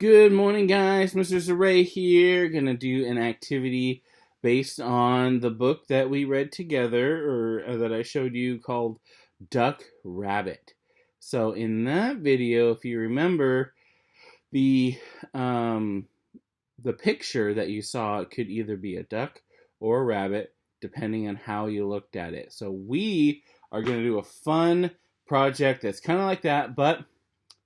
Good morning, guys. Mr. Saray here. Gonna do an activity based on the book that we read together, or that I showed you, called Duck Rabbit. So in that video, if you remember, the um, the picture that you saw could either be a duck or a rabbit, depending on how you looked at it. So we are gonna do a fun project that's kind of like that, but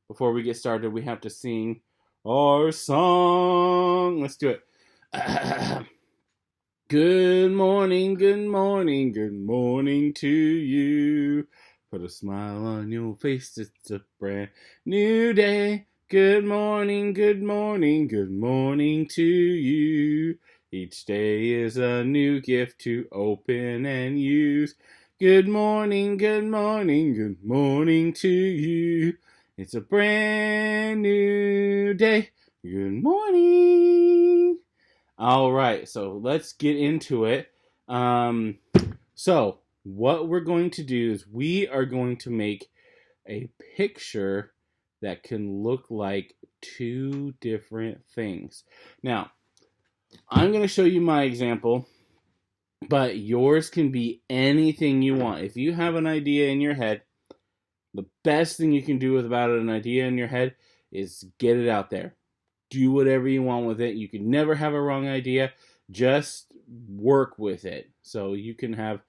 before we get started, we have to sing our song. Let's do it. Good morning, good morning, good morning to you. Put a smile on your face, it's a brand new day. Good morning, good morning, good morning to you. Each day is a new gift to open and use. Good morning, good morning, good morning to you. It's a brand new day. Good morning. All right, so let's get into it. So what we're going to do is we are going to make a picture that can look like two different things. Now, I'm going to show you my example, but yours can be anything you want. If you have an idea in your head, the best thing you can do about an idea in your head is get it out there. Do whatever you want with it. You can never have a wrong idea. Just work with it. So you can have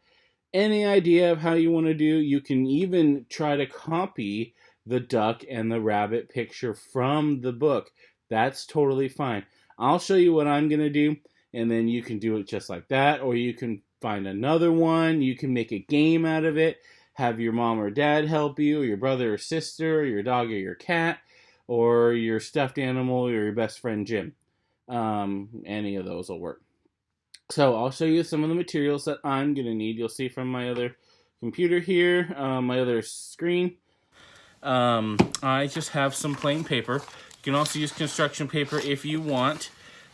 any idea of how you want to do. You can even try to copy the duck and the rabbit picture from the book. That's totally fine. I'll show you what I'm going to do, and then you can do it just like that, or you can find another one. You can make a game out of it. Have your mom or dad help you, or your brother or sister, or your dog or your cat, or your stuffed animal, or your best friend Jim. Any of those will work. So I'll show you some of the materials that I'm going to need. You'll see from my other computer here, my other screen. I just have some plain paper. You can also use construction paper if you want.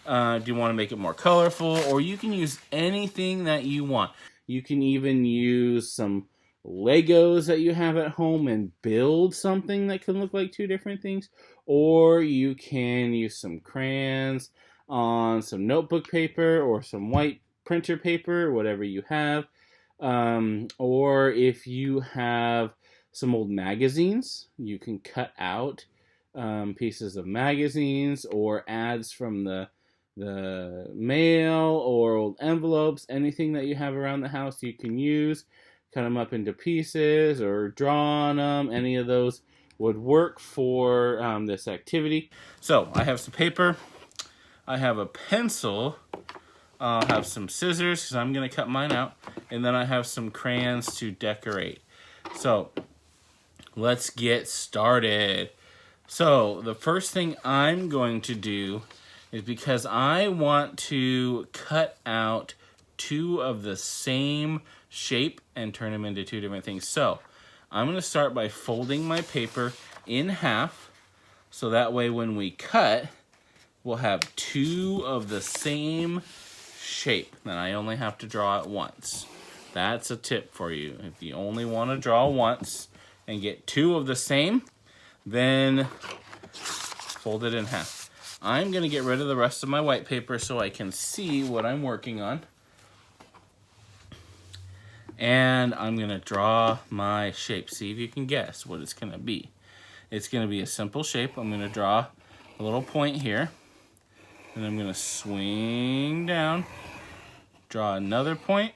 Do you want to make it more colorful? Or you can use anything that you want. You can even use some Legos that you have at home and build something that can look like two different things. Or you can use some crayons on some notebook paper or some white printer paper, whatever you have. Or if you have some old magazines, you can cut out pieces of magazines or ads from the mail or old envelopes. Anything that you have around the house you can use. Cut them up into pieces or draw on them. Any of those would work for this activity. So I have some paper. I have a pencil. I'll have some scissors because I'm going to cut mine out. And then I have some crayons to decorate. So let's get started. So the first thing I'm going to do is, because I want to cut out two of the same shape and turn them into two different things. So I'm going to start by folding my paper in half, so that way when we cut, we'll have two of the same shape. Then I only have to draw it once. That's a tip for you. If you only want to draw once and get two of the same, then fold it in half. I'm going to get rid of the rest of my white paper so I can see what I'm working on. And I'm going to draw my shape. See if you can guess what it's going to be. It's going to be a simple shape. I'm going to draw a little point here. And I'm going to swing down, draw another point,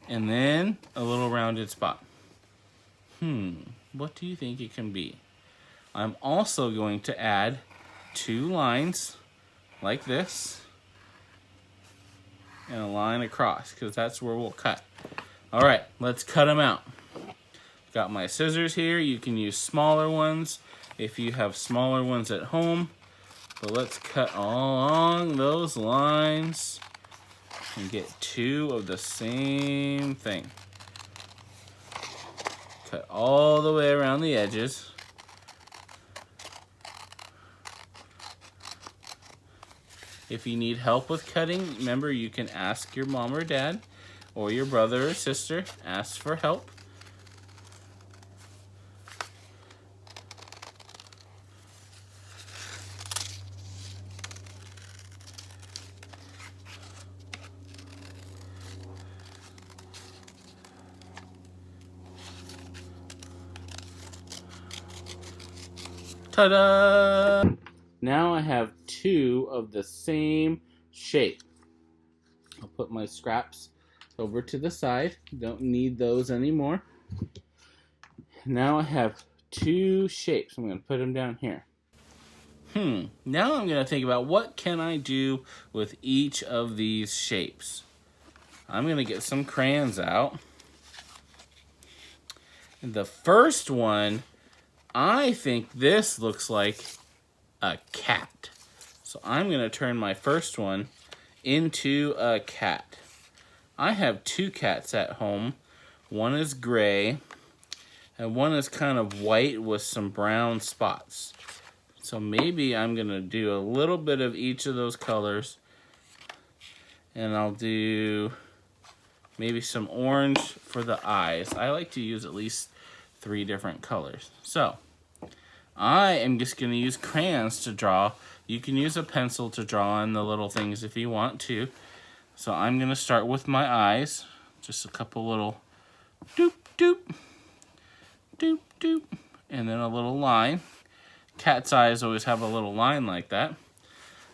and then a little rounded spot. What do you think it can be? I'm also going to add two lines like this and a line across, because that's where we'll cut. All right, let's cut them out. Got my scissors here. You can use smaller ones if you have smaller ones at home. But let's cut along those lines and get two of the same thing. Cut all the way around the edges. If you need help with cutting, remember you can ask your mom or dad or your brother or sister. Ask for help. Ta-da! Now I have two of the same shape. I'll put my scraps over to the side. Don't need those anymore. Now I have two shapes. I'm going to put them down here. Now I'm going to think about what can I do with each of these shapes. I'm going to get some crayons out. The first one, I think this looks like a cat. So I'm going to turn my first one into a cat. I have two cats at home. One is gray and one is kind of white with some brown spots. So maybe I'm going to do a little bit of each of those colors. And I'll do maybe some orange for the eyes. I like to use at least 3 different colors. So I am just going to use crayons to draw. You can use a pencil to draw in the little things if you want to. So I'm going to start with my eyes. Just a couple little doop, doop, doop, doop, and then a little line. Cat's eyes always have a little line like that.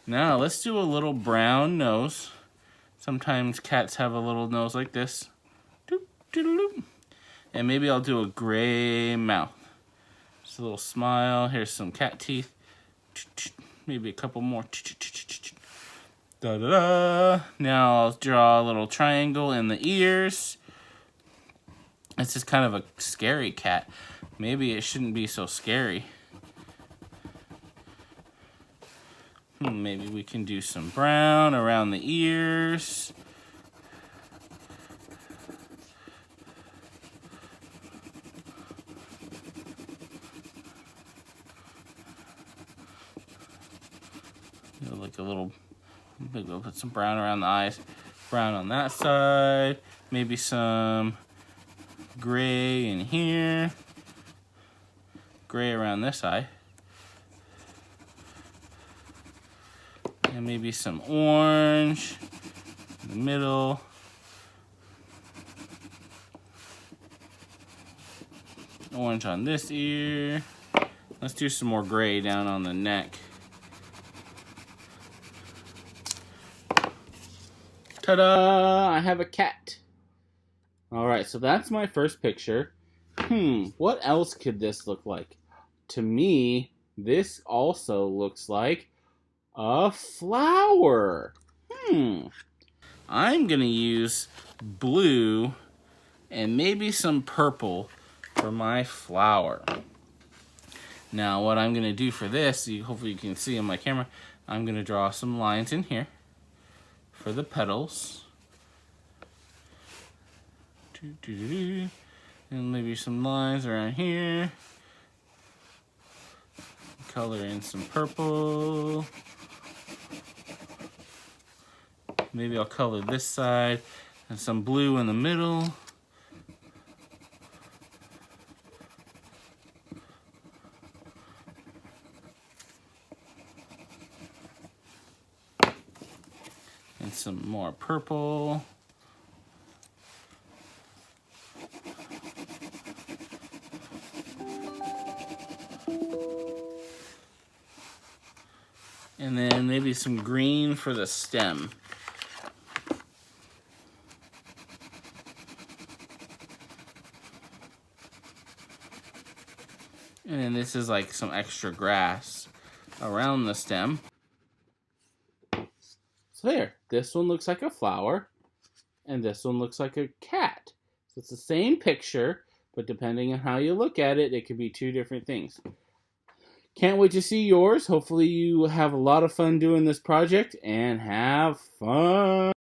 Now let's do a little brown nose. Sometimes cats have a little nose like this. Doop, doop, doop. And maybe I'll do a gray mouth. Just a little smile. Here's some cat teeth. Maybe a couple more. Da, da, da. Now I'll draw a little triangle in the ears. This is kind of a scary cat. Maybe it shouldn't be so scary. Maybe we can do some brown around the ears. Like a little, maybe we'll put some brown around the eyes. Brown on that side. Maybe some gray in here. Gray around this eye. And maybe some orange in the middle. Orange on this ear. Let's do some more gray down on the neck. Ta-da! I have a cat. Alright, so that's my first picture. What else could this look like? To me, this also looks like a flower. I'm gonna use blue and maybe some purple for my flower. Now what I'm gonna do for this, hopefully you can see on my camera, I'm gonna draw some lines in here for the petals. And maybe some lines around here. Color in some purple. Maybe I'll color this side and some blue in the middle. And some more purple. And then maybe some green for the stem. And then this is like some extra grass around the stem. So there, this one looks like a flower, and this one looks like a cat. So it's the same picture, but depending on how you look at it, it could be 2 different things. Can't wait to see yours. Hopefully you have a lot of fun doing this project, and have fun.